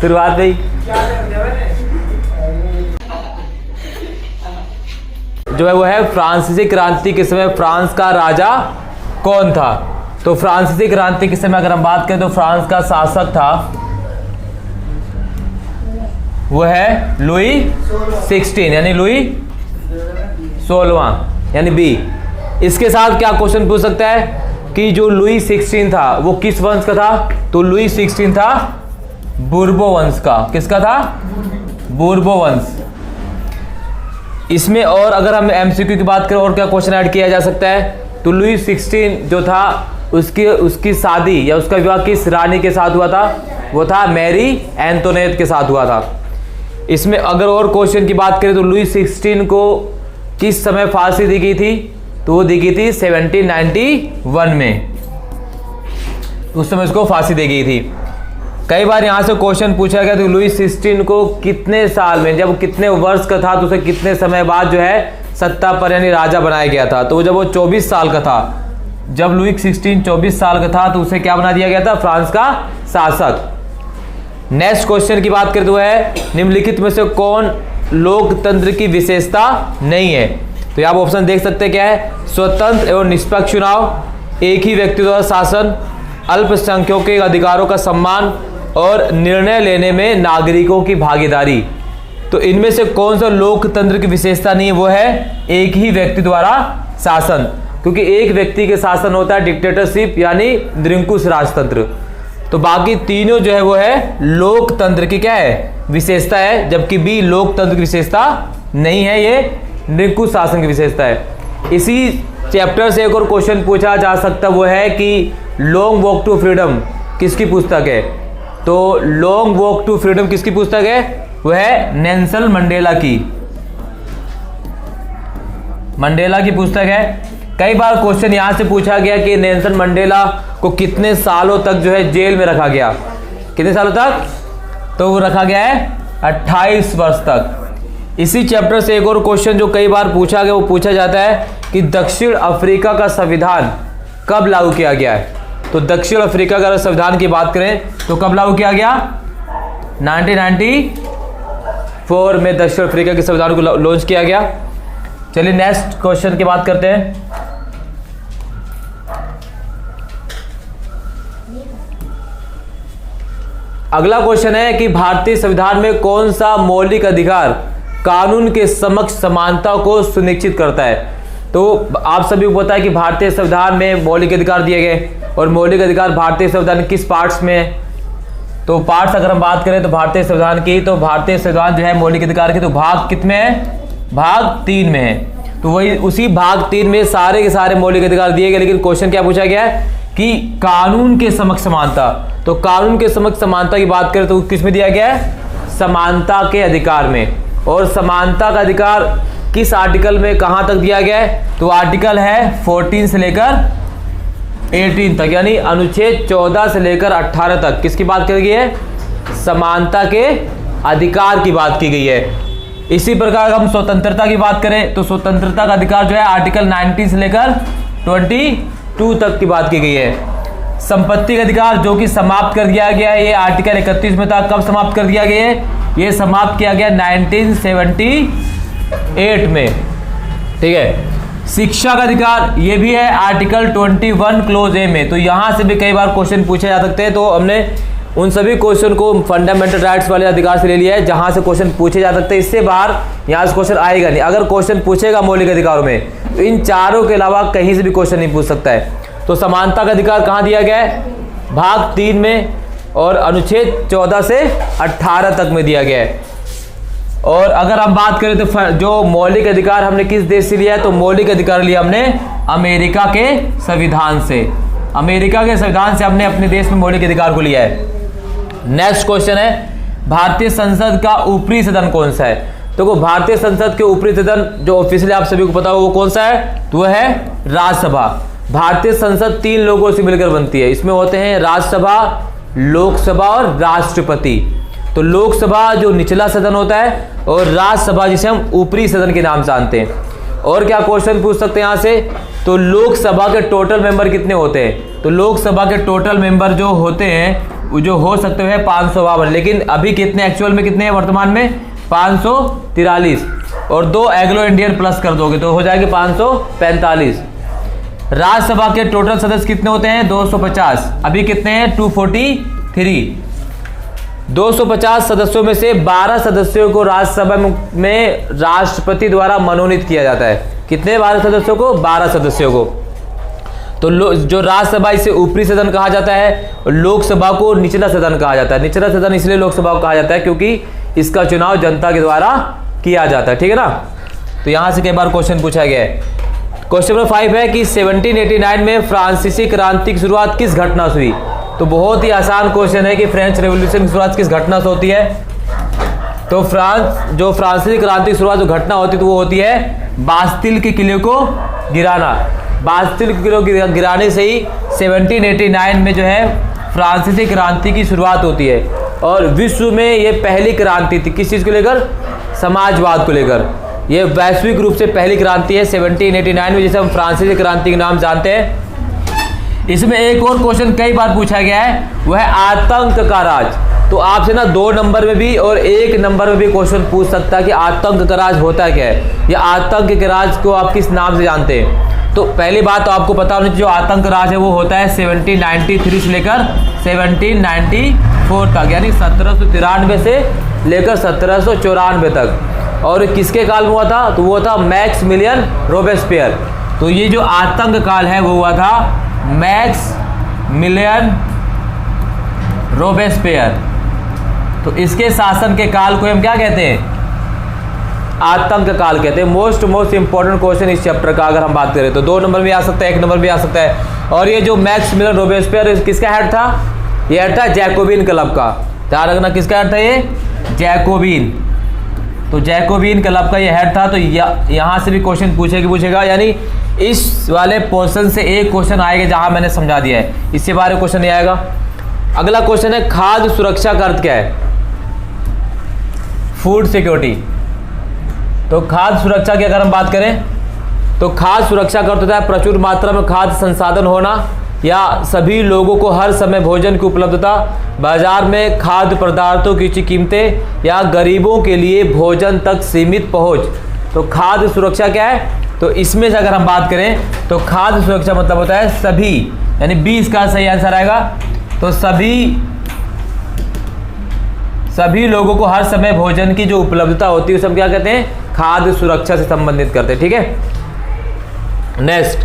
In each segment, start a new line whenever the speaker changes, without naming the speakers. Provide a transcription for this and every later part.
शुरुआत में ही। जो है वो है फ्रांसीसी क्रांति के समय फ्रांस का राजा कौन था? तो फ्रांसीसी क्रांति के समय अगर हम बात करें तो फ्रांस का शासक था वो है लुई 16 यानी लुई 16 यानी बी। इसके साथ क्या क्वेश्चन पूछ सकता है कि जो लुई 16 था वो किस वंश का था? तो लुई 16 था बूर्बो वंश का। किसका था? बूर्बो वंश। इसमें और अगर हम एमसीक्यू की बात करें और क्या क्वेश्चन ऐड किया जा सकता है? तो लुई 16 जो था उसकी शादी या उसका विवाह किस रानी के साथ हुआ था? वो था मैरी एंटोनेट के साथ हुआ था। इसमें अगर और क्वेश्चन की बात करें तो लुई 16 को किस समय फांसी दी गई थी? तो वो दी गई थी 1791 में, उस समय उसको फांसी दी गई थी। कई बार यहाँ से क्वेश्चन पूछा गया तो लुई 16 को कितने साल में, जब कितने वर्ष का था तो उसे कितने समय बाद जो है सत्ता पर यानी राजा बनाया गया था? तो जब वो 24 साल का था, जब लुई 16 24 साल का था तो उसे क्या बना दिया गया था? फ्रांस का शासक। नेक्स्ट क्वेश्चन की बात करें तो है निम्नलिखित में से कौन लोकतंत्र की विशेषता नहीं है? तो आप ऑप्शन देख सकते हैं क्या है? स्वतंत्र एवं निष्पक्ष चुनाव, एक ही व्यक्ति द्वारा शासन, अल्पसंख्यकों के अधिकारों का सम्मान और निर्णय लेने में नागरिकों की भागीदारी। तो इनमें से कौन सा लोकतंत्र की विशेषता नहीं है? वो है एक ही व्यक्ति द्वारा शासन, क्योंकि एक व्यक्ति के शासन होता है डिक्टेटरशिप यानी निरंकुश राजतंत्र। तो बाकी तीनों जो है वो है लोकतंत्र की क्या है? विशेषता है, जबकि बी लोकतंत्र की विशेषता नहीं है, ये निरंकुश शासन की विशेषता है। इसी चैप्टर से एक और क्वेश्चन पूछा जा सकता वो है कि लॉन्ग वॉक टू फ्रीडम किसकी पुस्तक है? तो लॉन्ग वॉक टू फ्रीडम किसकी पुस्तक है? वह है नेल्सन मंडेला की, मंडेला की पुस्तक है। कई बार क्वेश्चन यहां से पूछा गया कि नेल्सन मंडेला को कितने सालों तक जो है जेल में रखा गया? कितने सालों तक? तो वो रखा गया है 28 वर्ष तक। इसी चैप्टर से एक और क्वेश्चन जो कई बार पूछा गया वो पूछा जाता है कि दक्षिण अफ्रीका का संविधान कब लागू किया गया है? तो दक्षिण अफ्रीका का संविधान की बात करें तो कब लागू किया गया? 1994 में दक्षिण अफ्रीका के संविधान को लॉन्च किया गया। चलिए नेक्स्ट क्वेश्चन की बात करते हैं। अगला क्वेश्चन है कि भारतीय संविधान में कौन सा मौलिक अधिकार कानून के समक्ष समानता को सुनिश्चित करता है? तो आप सभी को पता है कि भारतीय संविधान में मौलिक अधिकार दिए गए, और मौलिक अधिकार भारतीय संविधान किस पार्ट्स में है? तो पार्ट्स अगर हम बात करें तो भारतीय संविधान की, तो भारतीय संविधान जो है मौलिक अधिकार की तो भाग कितने है? भाग 3 में है। तो वही उसी भाग 3 में सारे के सारे मौलिक अधिकार दिए गए, लेकिन क्वेश्चन क्या पूछा गया है कि कानून के समक्ष समानता। तो कानून के समक्ष समानता की बात करें तो किस में दिया गया है? समानता के अधिकार में। और समानता का अधिकार किस आर्टिकल में कहां तक दिया गया है? तो आर्टिकल है 14 से लेकर 18 तक, यानी अनुच्छेद 14 से लेकर 18 तक किसकी बात की गई है? समानता के अधिकार की बात की गई है। इसी प्रकार हम स्वतंत्रता की बात करें तो स्वतंत्रता का अधिकार जो है आर्टिकल 19 से लेकर 22 तक की बात की गई है। संपत्ति का अधिकार जो कि समाप्त कर दिया गया है, ये आर्टिकल 31 में था। कब समाप्त कर दिया गया है? ये समाप्त किया गया 1978 में, ठीक है। शिक्षा का अधिकार ये भी है आर्टिकल 21 क्लोज ए में। तो यहां से भी कई बार क्वेश्चन पूछे जा सकते हैं, तो हमने उन सभी क्वेश्चन को फंडामेंटल राइट्स वाले अधिकार से ले लिया है जहां से क्वेश्चन पूछे जा सकते हैं। इससे बाहर यहां से क्वेश्चन आएगा नहीं। अगर क्वेश्चन पूछेगा मौलिक अधिकारों में तो इन चारों के अलावा कहीं से भी क्वेश्चन नहीं पूछ सकता है। तो समानता का अधिकार कहां दिया गया है? भाग 3 में, और अनुच्छेद 14 से 18 तक में दिया गया है। और अगर हम बात करें तो जो मौलिक अधिकार हमने किस देश से लिया है? तो मौलिक अधिकार लिया हमने अमेरिका के संविधान से। अमेरिका के संविधान से हमने अपने देश में मौलिक अधिकार को लिया है। नेक्स्ट क्वेश्चन है भारतीय संसद का ऊपरी सदन कौन सा है? तो भारतीय संसद के ऊपरी सदन जो ऑफिशियली आप सभी को पता हो वो कौन सा है? तो वह है राज्यसभा। भारतीय संसद 3 लोगों से मिलकर बनती है। इसमें होते हैं राज्यसभा, लोकसभा और राष्ट्रपति। तो लोकसभा जो निचला सदन होता है और राज्यसभा जिसे हम ऊपरी सदन के नाम जानते हैं। और क्या क्वेश्चन पूछ सकते हैं यहां से? तो लोकसभा के टोटल मेंबर कितने होते हैं? तो लोकसभा के टोटल मेंबर जो होते हैं जो हो सकते हैं 552, लेकिन अभी कितने एक्चुअल में कितने हैं वर्तमान में 543, और 2 एंग्लो इंडियन प्लस कर दोगे तो हो जाएगी 545। राज्यसभा के टोटल सदस्य कितने होते हैं 250, अभी कितने हैं 243। 250 सदस्यों में से 12 सदस्यों को राज्यसभा में राष्ट्रपति द्वारा मनोनीत किया जाता है। कितने 12 सदस्यों को 12 सदस्यों को। तो जो राज्यसभा इसे ऊपरी सदन कहा जाता है, लोकसभा को निचला सदन कहा जाता है। निचला सदन इसलिए लोकसभा को कहा जाता है क्योंकि इसका चुनाव जनता के द्वारा किया जाता है, ठीक है ना। तो यहां से कई बार क्वेश्चन पूछा गया है। क्वेश्चन नंबर 5 है कि 1789 में फ्रांसीसी क्रांति की शुरुआत किस घटना से हुई। तो बहुत ही आसान क्वेश्चन है कि फ्रेंच रेवोल्यूशन की शुरुआत किस घटना से होती है। तो फ्रांसीसी क्रांति की शुरुआत जो घटना होती है तो वो होती है बास्तिल के किले को गिराना। बास्तिल के किले को गिराने से ही 1789 में जो है फ्रांसीसी क्रांति की शुरुआत होती है। और विश्व में ये पहली क्रांति थी किस चीज़ को लेकर, समाजवाद को लेकर। ये वैश्विक रूप से पहली क्रांति है 1789 में, जिसे हम फ्रांसीसी क्रांति के नाम जानते हैं। इसमें एक और क्वेश्चन कई बार पूछा गया है, वह है आतंक का राज। तो आपसे ना 2 नंबर में भी और 1 नंबर में भी क्वेश्चन पूछ सकता है कि आतंक का राज होता क्या है, या आतंक के राज को आप किस नाम से जानते हैं। तो पहली बात तो आपको पता होनी चाहिए, जो आतंक राज है वो होता है 1793 से लेकर 1794 तक, यानी 1793 से लेकर 1794 तक। और किसके काल में हुआ था, तो वो था मैक्सिमिलियन रोबेस्पियर। तो ये जो आतंक काल है वो हुआ था मैक्सिमिलियन रोबेस्पियर। तो इसके शासन के काल को हम क्या कहते हैं, आतंक काल कहते हैं। मोस्ट इंपॉर्टेंट क्वेश्चन इस चैप्टर का अगर हम बात करें तो 2 नंबर भी आ सकता है, 1 नंबर भी आ सकता है। और ये जो मैक्सिमिलियन रोबेस्पियर किसका हेड था, ये हेड था जैकोबिन क्लब का। ध्यान रखना किसका हेड था, ये जैकोबिन। तो जैकोबिन क्लब का ये हेड था। तो यहाँ से भी क्वेश्चन पूछेगा, यानी इस वाले पोर्शन से एक क्वेश्चन आएगा जहां मैंने समझा दिया है, इससे बारे में क्वेश्चन नहीं आएगा। अगला क्वेश्चन है खाद्य सुरक्षा का अर्थ क्या है, फूड सिक्योरिटी। तो खाद्य सुरक्षा की अगर हम बात करें तो खाद्य सुरक्षा का अर्थ होता है प्रचुर मात्रा में खाद्य संसाधन होना, या सभी लोगों को हर समय भोजन की उपलब्धता, बाजार में खाद्य पदार्थों की उचित कीमतें, या गरीबों के लिए भोजन तक सीमित पहुंच। तो खाद्य सुरक्षा क्या है, तो इसमें से अगर हम बात करें तो खाद्य सुरक्षा मतलब होता है सभी, यानी 20 का सही आंसर आएगा। तो सभी लोगों को हर समय भोजन की जो उपलब्धता होती है उसे हम क्या कहते हैं, खाद्य सुरक्षा से संबंधित करते हैं, ठीक है। नेक्स्ट,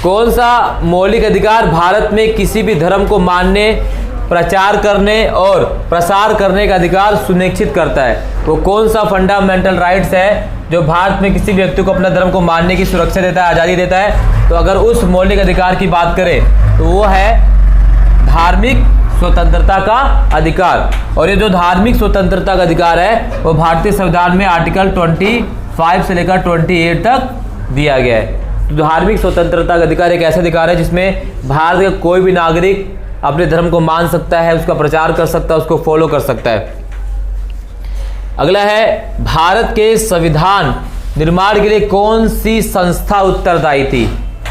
कौन सा मौलिक अधिकार भारत में किसी भी धर्म को मानने, प्रचार करने और प्रसार करने का अधिकार सुनिश्चित करता है। वो कौन सा फंडामेंटल राइट्स है जो भारत में किसी व्यक्ति को अपना धर्म को मानने की सुरक्षा देता है, आज़ादी देता है। तो अगर उस मौलिक अधिकार की बात करें तो वो है धार्मिक स्वतंत्रता का अधिकार। और ये जो धार्मिक स्वतंत्रता का अधिकार है वो भारतीय संविधान में आर्टिकल 25 से लेकर 28 तक दिया गया है। तो धार्मिक स्वतंत्रता का अधिकार एक ऐसा अधिकार है जिसमें भारत का कोई भी नागरिक अपने धर्म को मान सकता है, उसका प्रचार कर सकता है, उसको फॉलो कर सकता है। अगला है भारत के संविधान निर्माण के लिए कौन सी संस्था उत्तरदायी थी।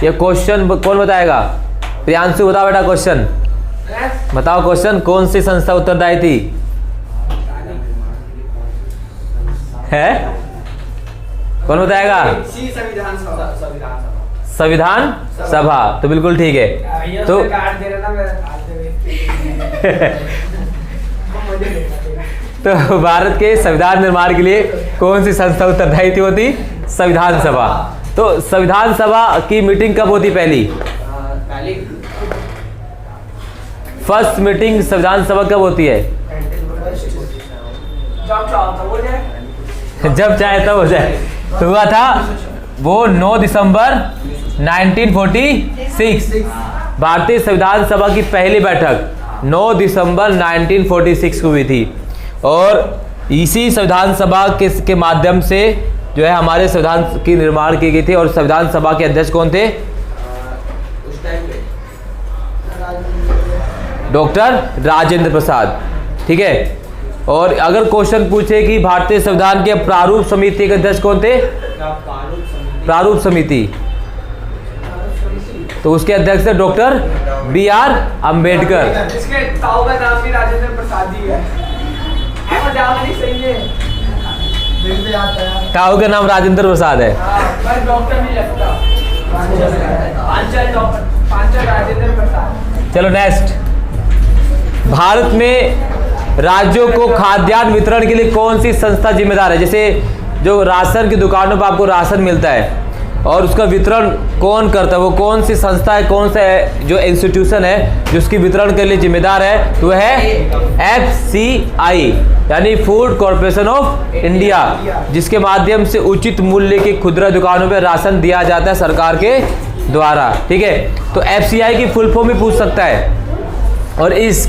ये क्वेश्चन कौन बताएगा, प्रियांशु बताओ बेटा क्वेश्चन बताओ। क्वेश्चन कौन सी संस्था उत्तरदायी थी, है कौन बताएगा, संविधान सभा। तो बिल्कुल ठीक है। तो तो भारत के संविधान निर्माण के लिए कौन सी संस्था उत्तरदायी थी, होती संविधान सभा। तो संविधान सभा की मीटिंग कब होती, पहली फर्स्ट मीटिंग संविधान सभा कब होती है, जब चाहे तब हो जाए। तो हुआ था वो 9 दिसंबर 1946। भारतीय संविधान सभा की पहली बैठक 9 दिसंबर 1946 को हुई थी। और इसी संविधान सभा के माध्यम से जो है हमारे संविधान की निर्माण की गई थी। और संविधान सभा के अध्यक्ष कौन थे, डॉक्टर राजेंद्र प्रसाद, ठीक है। और अगर क्वेश्चन पूछे कि भारतीय संविधान के प्रारूप समिति के अध्यक्ष कौन थे, प्रारूप समिति तो उसके अध्यक्ष है डॉक्टर BR अम्बेडकर।
इसके ताऊ का नाम भी राजेंद्र प्रसाद ही है। सही है,
ताऊ का नाम राजेंद्र प्रसाद है।
पर डॉक्टर नहीं लगता। पांचल राजेंद्र प्रसाद।
चलो नेक्स्ट, भारत में राज्यों को खाद्यान्न वितरण के लिए कौन सी संस्था जिम्मेदार है? जैसे जो राशन की दुकानों पर आपको राशन मिलता है और उसका वितरण कौन करता है, वो कौन सी संस्था है, कौन सा है जो इंस्टीट्यूशन है जो उसकी वितरण के लिए जिम्मेदार है? तो है FCI यानी फूड कॉर्पोरेशन ऑफ इंडिया, जिसके माध्यम से उचित मूल्य की खुदरा दुकानों पर राशन दिया जाता है सरकार के द्वारा। ठीक है, तो FCI की फुल फॉर्म भी पूछ सकता है। और इस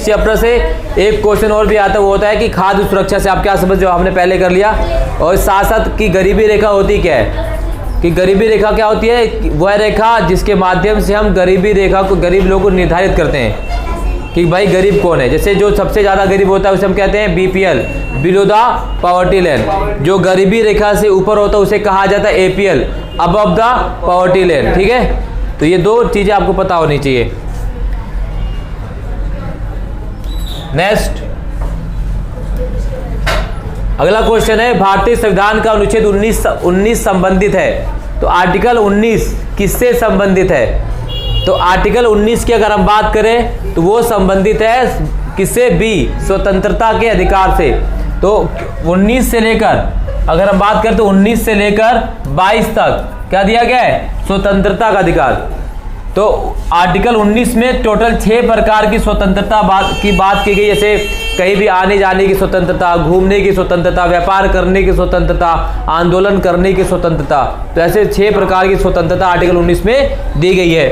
चैप्टर से एक क्वेश्चन और भी आता है, वो होता है कि खाद्य सुरक्षा से आप क्या समझ, जो हमने पहले कर लिया। और साथ साथ की गरीबी रेखा होती क्या है, कि गरीबी रेखा क्या होती है? वह रेखा जिसके माध्यम से हम गरीबी रेखा को, गरीब लोगों को निर्धारित करते हैं कि भाई गरीब कौन है। जैसे जो सबसे ज़्यादा गरीब होता है उसे हम कहते हैं BPL, below the poverty line. जो गरीबी रेखा से ऊपर होता है उसे कहा जाता है APL, above the poverty line. ठीक है, तो ये दो चीज़ें आपको पता होनी चाहिए। नेक्स्ट, अगला क्वेश्चन है, भारतीय संविधान का अनुच्छेद 19 संबंधित है। तो आर्टिकल 19 किससे संबंधित है? तो आर्टिकल 19 की अगर हम बात करें तो वो संबंधित है किससे? B, स्वतंत्रता के अधिकार से। तो 19 से लेकर, अगर हम बात करें तो 19 से लेकर 22 तक क्या दिया गया है? स्वतंत्रता का अधिकार। तो आर्टिकल 19 में टोटल 6 प्रकार की स्वतंत्रता की बात की गई, जैसे कहीं भी आने जाने की स्वतंत्रता, घूमने की स्वतंत्रता, व्यापार करने की स्वतंत्रता, आंदोलन करने की स्वतंत्रता। तो ऐसे 6 प्रकार की स्वतंत्रता आर्टिकल 19 में दी गई है।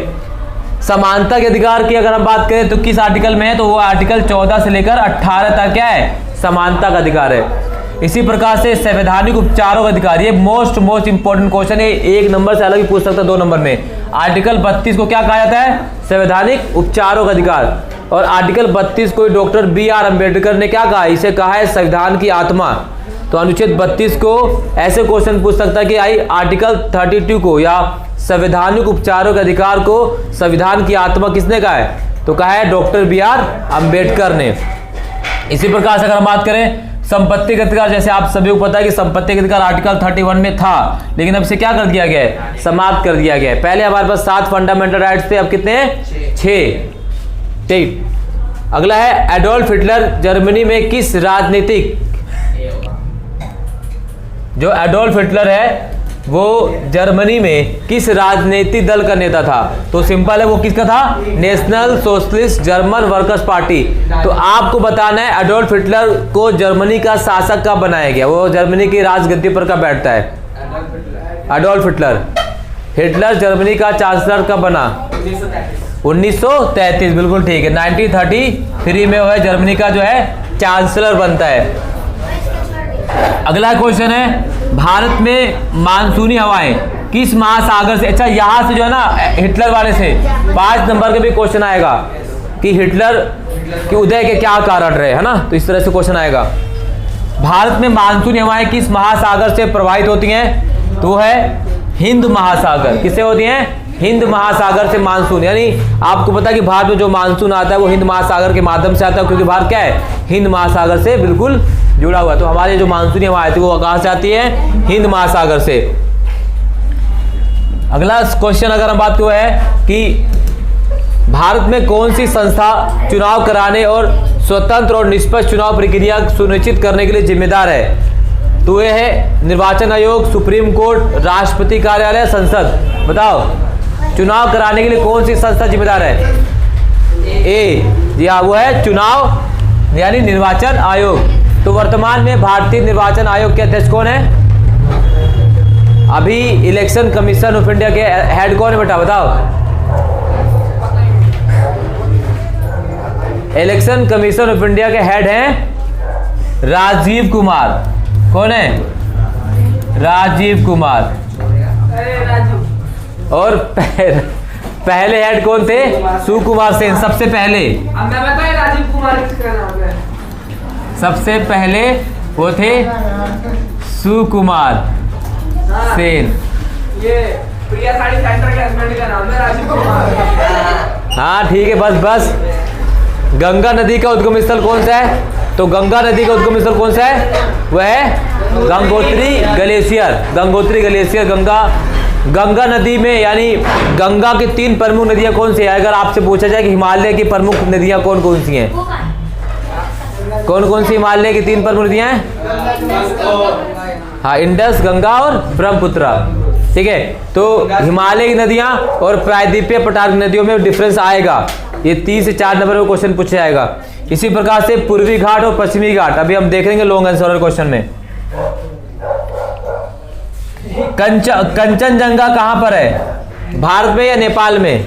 समानता के अधिकार की अगर हम बात करें तो किस आर्टिकल में है? तो वो आर्टिकल 14 से लेकर 18 तक क्या है? समानता का अधिकार है। इसी प्रकार से संवैधानिक उपचारों का अधिकार, ये मोस्ट इंपॉर्टेंट क्वेश्चन है, 1 नंबर से अलग भी पूछ सकता है 2 नंबर में। आर्टिकल 32 को क्या कहा जाता है? संवैधानिक उपचारों का अधिकार। और आर्टिकल 32 को डॉक्टर BR अम्बेडकर ने क्या कहा? इसे कहा है संविधान की आत्मा। तो अनुच्छेद 32 को ऐसे क्वेश्चन पूछ सकता है कि आई आर्टिकल 32 को या संवैधानिक उपचारों के अधिकार को संविधान की आत्मा किसने कहा है? तो कहा है डॉक्टर BR अम्बेडकर ने। इसी प्रकार से अगर हम बात करें संपत्ति का अधिकार, जैसे आप सभी को पता है कि संपत्ति का अधिकार आर्टिकल 31 में था, लेकिन अब से क्या कर दिया गया है? समाप्त कर दिया गया है। पहले हमारे पास 7 फंडामेंटल राइट्स थे, अब कितने हैं? 6। ठीक, अगला है एडोल्फ हिटलर जर्मनी में किस राजनीतिक, जो एडोल्फ हिटलर है वो जर्मनी में किस राजनीतिक दल का नेता था? तो सिंपल है, वो किसका था? National socialist German workers party. तो आपको बताना है एडोल्फ हिटलर को जर्मनी का शासक कब बनाया गया, वो जर्मनी की राजगद्दी पर कब बैठता है? एडोल्फ हिटलर जर्मनी का चांसलर कब बना? 1933, बिल्कुल ठीक है। 1933 में वह जर्मनी का जो है चांसलर बनता है। अगला क्वेश्चन है, भारत में मानसूनी हवाएं किस महासागर से, अच्छा यहां से जो है ना हिटलर वाले से 5 नंबर के भी क्वेश्चन आएगा कि हिटलर के उदय के क्या कारण रहे, है ना? तो इस तरह से क्वेश्चन आएगा। भारत में मानसूनी हवाएं किस महासागर से प्रभावित होती हैं? तो है हिंद महासागर। किससे होती हैं? हिंद महासागर से मानसून, यानी आपको पता है कि भारत में जो मानसून आता है वो हिंद महासागर के माध्यम से आता है, क्योंकि भारत क्या है? हिंद महासागर से बिल्कुल जुड़ा हुआ है। तो हमारे जो मानसूनी हवाएं थी वो कहां से आती है? हिंद महासागर से। अगला क्वेश्चन अगर हम बात करें है कि भारत में कौन सी संस्था चुनाव कराने और स्वतंत्र और निष्पक्ष चुनाव प्रक्रिया सुनिश्चित करने के लिए जिम्मेदार है? तो यह है निर्वाचन आयोग, सुप्रीम कोर्ट, राष्ट्रपति कार्यालय, संसद। बताओ, चुनाव कराने के लिए कौन सी संस्था जिम्मेदार है? ए, जी हाँ, वो है चुनाव यानी निर्वाचन आयोग। तो वर्तमान में भारतीय निर्वाचन आयोग के अध्यक्ष कौन है? अभी इलेक्शन कमीशन ऑफ इंडिया के हेड कौन है बेटा? बताओ। इलेक्शन कमीशन ऑफ इंडिया के हेड हैं राजीव कुमार। कौन है? राजीव कुमार। और पहले हेड कौन थे? सुकुमार सेन। सबसे पहले
राजीव कुमार किसका नाम है?
सबसे पहले वो थे सुकुमार सेन।
ये प्रिया साड़ी सेंटर के हस्बैंड का नाम है राजीव कुमार।
हाँ ठीक है, बस बस। गंगा नदी का उद्गम स्थल कौन सा है? तो गंगा नदी का उद्गम स्थल कौन सा है? वह है गंगोत्री ग्लेशियर। गंगोत्री ग्लेशियर गंगा नदी में, यानी गंगा की 3 प्रमुख नदियां कौन सी है? अगर आपसे पूछा जाए कि हिमालय की प्रमुख नदियां कौन कौन सी हैं, कौन कौन सी हिमालय की 3 प्रमुख नदियां हैं? हाँ, इंडस, गंगा और ब्रह्मपुत्र। ठीक है, तो हिमालय की नदियां और प्रायद्वीपीय पठार की नदियों में डिफरेंस आएगा। ये 3 से 4 नंबर में क्वेश्चन पूछा जाएगा। इसी प्रकार से पूर्वी घाट और पश्चिमी घाट अभी हम देख लेंगे लॉन्ग आंसर क्वेश्चन में। कंचनजंगा कहां पर है? भारत में या नेपाल में?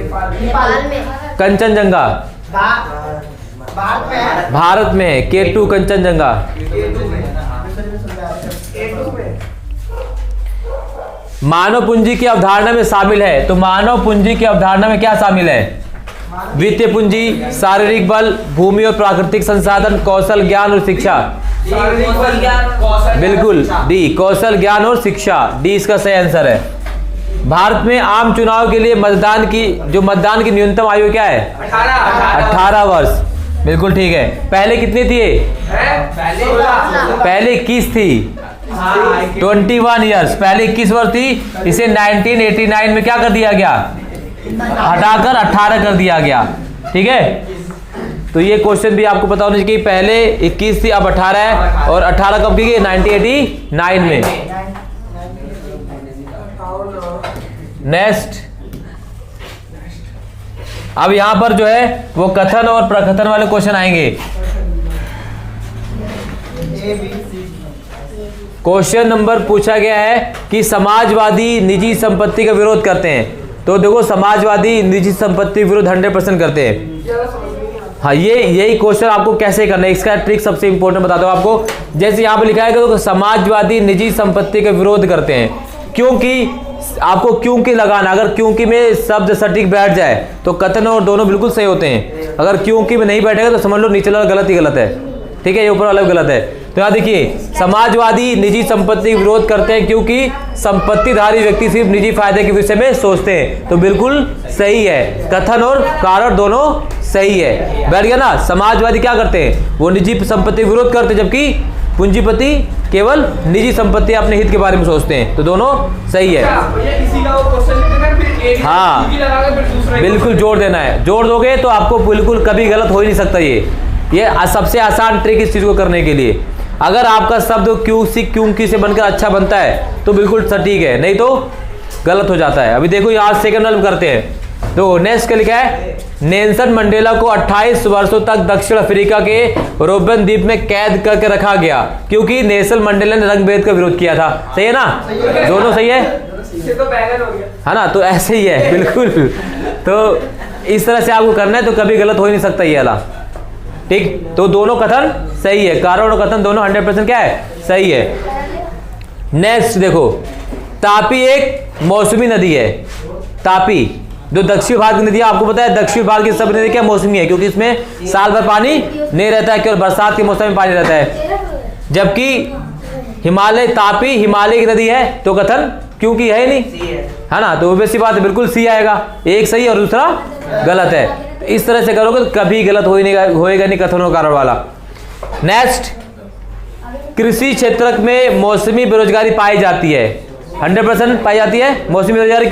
नेपाल में।
कंचनजंगा भारत में। K2 कंचनजंगा। मानव पूंजी की अवधारणा में शामिल है, तो मानव पूंजी की अवधारणा में क्या शामिल है? वित्तीय पूंजी, शारीरिक बल, भूमि और प्राकृतिक संसाधन, कौशल, ज्ञान और शिक्षा। बिल्कुल डी, कौशल, ज्ञान और शिक्षा, डी इसका सही आंसर है। भारत में आम चुनाव के लिए मतदान की न्यूनतम आयु क्या है? 18 वर्ष। बिल्कुल ठीक है। पहले कितनी थी? पहले 21 थी। 21 ईयर्स, पहले 21 वर्ष थी। इसे 1989 में क्या कर दिया गया? हटाकर 18 कर दिया गया। ठीक है, तो ये क्वेश्चन भी आपको पता होना चाहिए कि पहले 21 थी, अब 18 है। और 18 कब की गई? 1989 में। नेक्स्ट, अब यहां पर जो है वो कथन और प्रकथन वाले क्वेश्चन आएंगे। क्वेश्चन नंबर पूछा गया है कि समाजवादी निजी संपत्ति का विरोध करते हैं। तो देखो, समाजवादी निजी संपत्ति विरोध 100% करते हैं। हाँ, यही क्वेश्चन आपको कैसे करना है, इसका ट्रिक सबसे इंपॉर्टेंट बताता हूँ आपको। जैसे यहाँ पे लिखा है कि समाजवादी निजी संपत्ति का विरोध करते हैं, क्योंकि आपको क्योंकि लगाना। अगर क्योंकि में शब्द सटीक बैठ जाए तो कथन और दोनों बिल्कुल सही होते हैं। अगर क्योंकि में नहीं बैठेगा तो समझ लो नीचे वाला गलत ही गलत है। ठीक है, ये ऊपर वाला गलत है। तो यहाँ देखिए, समाजवादी निजी संपत्ति का विरोध करते हैं क्योंकि संपत्तिधारी व्यक्ति सिर्फ निजी फायदे के विषय में सोचते हैं। तो बिल्कुल सही है, कथन और कारण दोनों सही है। बैठ गया ना। समाजवादी क्या करते हैं? वो निजी संपत्ति का विरोध करते हैं, जबकि पूंजीपति केवल निजी संपत्ति अपने हित के बारे में सोचते हैं। तो दोनों सही है। हाँ, बिल्कुल जोड़ देना है। जोड़ दोगे तो आपको बिल्कुल कभी गलत हो ही नहीं सकता। ये सबसे आसान ट्रिक इस चीज को करने के लिए। अगर आपका शब्द क्योंकि से बनकर अच्छा बनता है तो बिल्कुल सटीक है, नहीं तो गलत हो जाता है। अभी देखो, यहाँ सेकंड वाले में करते हैं। तो नेक्स्ट क्या लिखा है? नेल्सन मंडेला को 28 वर्षों तक दक्षिण अफ्रीका के रोबेन द्वीप में कैद करके रखा गया क्योंकि नेल्सन मंडेला ने रंगभेद का विरोध किया था। सही है ना? दोनों सही है,
तो बैगन हो गया
है ना? तो ऐसे ही है बिल्कुल। तो इस तरह से आपको करना है, तो कभी गलत हो ही नहीं सकता ये वाला। ठीक, तो दोनों कथन सही है, कारण और कथन दोनों 100% क्या है? सही है। नेक्स्ट देखो, तापी एक मौसमी नदी है। तापी जो दक्षिण भारत की नदी है, आपको पता है दक्षिण भारत की सब नदी क्या मौसमी है, क्योंकि इसमें साल भर पानी नहीं रहता है, केवल बरसात के मौसम में पानी रहता है। जबकि तापी हिमालय की नदी है, तो कथन क्योंकि है नहीं, है ना? तो वैसी बात है, बिल्कुल सी आएगा। एक सही और दूसरा गलत है। तो इस तरह से करोगे तो कभी गलत होएगा नहीं कथन और कारण वाला। नेक्स्ट, कृषि क्षेत्र में मौसमी बेरोजगारी पाई जाती है। 100% पाई जाती है मौसमी बेरोजगारी,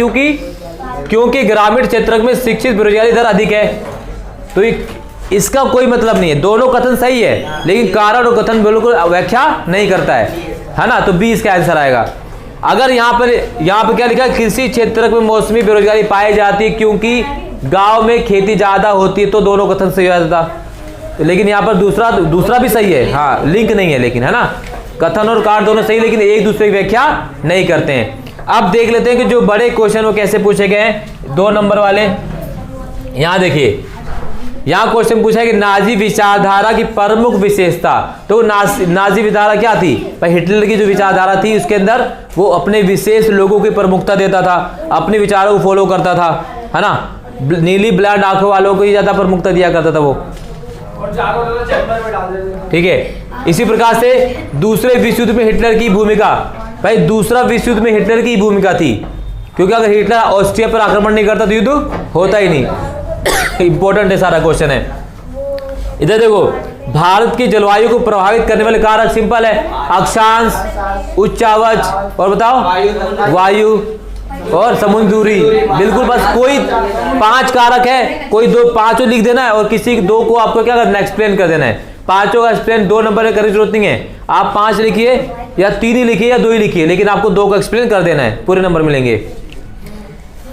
क्योंकि ग्रामीण क्षेत्र में शिक्षित बेरोजगारी दर अधिक है। तो इसका कोई मतलब नहीं है। दोनों कथन सही है, लेकिन कारण और कथन बिल्कुल व्याख्या नहीं करता है ना? तो बी इसका आंसर आएगा। अगर यहाँ पर क्या लिखा है? कृषि क्षेत्र में मौसमी बेरोजगारी पाई जाती है क्योंकि गांव में खेती ज्यादा होती है, तो दोनों कथन सही हो जाता। लेकिन यहाँ पर दूसरा भी सही है। हाँ, लिंक नहीं है लेकिन, है ना? कथन और कारण दोनों सही, लेकिन एक दूसरे की व्याख्या नहीं करते हैं। अब देख लेते हैं कि जो बड़े क्वेश्चन वो कैसे पूछे गए हैं, 2 नंबर वाले। यहाँ देखिए, यहाँ क्वेश्चन पूछा है कि नाजी विचारधारा की प्रमुख विशेषता। तो नाजी विचारधारा क्या थी? भाई हिटलर की जो विचारधारा थी उसके अंदर वो अपने विशेष लोगों की प्रमुखता देता था, अपने विचारों को फॉलो करता था, है ना? नीली ब्लैंड आंखों वालों को ही ज्यादा प्रमुखता दिया करता था वो,
और ज्यादा चैम्बर में डाल देते थे।
ठीक है। इसी प्रकार से दूसरे विश्व युद्ध में हिटलर की भूमिका, भाई दूसरा विश्व युद्ध में हिटलर की भूमिका थी। क्योंकि अगर हिटलर ऑस्ट्रिया पर आक्रमण नहीं करता तो युद्ध होता ही नहीं। इंपॉर्टेंट है सारा क्वेश्चन है। इधर देखो, भारत की जलवायु को प्रभावित करने वाले कारक सिंपल है, अक्षांश, उच्चावच और बताओ वायु और समुद्र दूरी। बिल्कुल, बस कोई 5 कारक है, कोई 2 पांचों लिख देना है और किसी 2 को आपको क्या करना है, एक्सप्लेन कर देना है। पांचों का एक्सप्लेन 2 नंबर में करने की जरूरत नहीं है, आप 5 लिखिए या 3 ही लिखिए या 2 ही लिखिए, लेकिन आपको 2 को एक्सप्लेन कर देना है, पूरे नंबर मिलेंगे।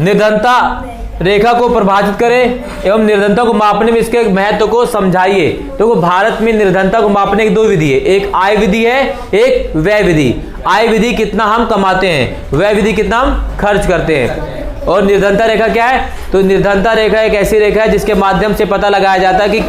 निर्धनता रेखा को परिभाषित करें एवं निर्धनता को मापने में इसके महत्व को समझाइए। तो भारत में निर्धनता को मापने की 2 विधि है, एक आय विधि है, एक व्यय विधि। आय विधि कितना हम कमाते हैं, व्यय विधि कितना हम खर्च करते हैं। और निर्धनता रेखा क्या है, तो निर्धनता रेखा एक ऐसी रेखा है जिसके माध्यम से पता लगाया जाता है कि